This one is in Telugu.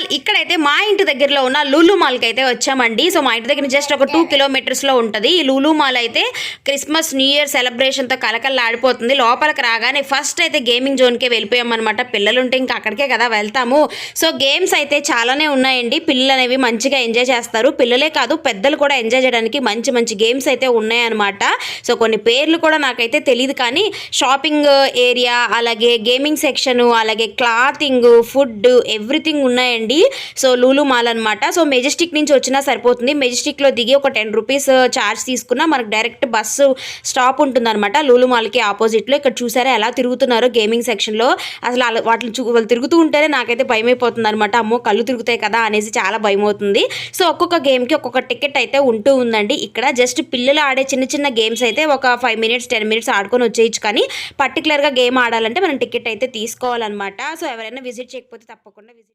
ఆల్, ఇక్కడైతే మా ఇంటి దగ్గరలో ఉన్న లూలు మాల్కి అయితే వచ్చామండి. సో మా ఇంటి దగ్గర జస్ట్ ఒక 2 కిలోమీటర్స్లో ఉంటుంది ఈ లూలు మాల్. అయితే క్రిస్మస్ న్యూ ఇయర్ సెలబ్రేషన్తో కలకల్లాడిపోతుంది. లోపలికి రాగానే ఫస్ట్ అయితే గేమింగ్ జోన్కే వెళ్ళిపోయామన్నమాట. పిల్లలు ఉంటే ఇంకా అక్కడికే కదా వెళ్తాము. సో గేమ్స్ అయితే చాలానే ఉన్నాయండి. పిల్లలు అనేవి మంచిగా ఎంజాయ్ చేస్తారు. పిల్లలే కాదు పెద్దలు కూడా ఎంజాయ్ చేయడానికి మంచి మంచి గేమ్స్ అయితే ఉన్నాయన్నమాట. సో కొన్ని పేర్లు కూడా నాకైతే తెలియదు, కానీ షాపింగ్ ఏరియా, అలాగే గేమింగ్ సెక్షన్, అలాగే క్లాతింగ్, ఫుడ్, ఎవ్రీథింగ్ ఉన్నాయండి. సో లూలు మాల్ అనమాట. సో మెజెస్టిక్ నుంచి వచ్చినా సరిపోతుంది. మెజెస్టిక్లో దిగి ఒక 10 రూపీస్ ఛార్జ్ తీసుకున్నా మనకు డైరెక్ట్ బస్సు స్టాప్ ఉంటుందన్నమాట లూలు మాల్కి ఆపోజిట్లో. ఇక్కడ చూసారా ఎలా తిరుగుతున్నారో గేమింగ్ సెక్షన్లో. అసలు వాటిని వాళ్ళు తిరుగుతూ ఉంటేనే నాకైతే భయం అయిపోతుంది అనమాట. అమ్మో కళ్ళు తిరుగుతాయి కదా అనేసి చాలా భయం అవుతుంది. సో ఒక్కొక్క గేమ్కి ఒక్కొక్క టికెట్ అయితే ఉంటూ ఉందండి. ఇక్కడ జస్ట్ పిల్లలు ఆడే చిన్న చిన్న గేమ్స్ అయితే ఒక 5 మినిట్స్ 10 మినిట్స్ ఆడుకొని వచ్చేయచ్చు, కానీ పర్టికులర్గా గేమ్ ఆడాలంటే మనం టికెట్ అయితే తీసుకోవాలన్నమాట. సో ఎవరైనా విజిట్ చేయకపోతే తప్పకుండా విజిట్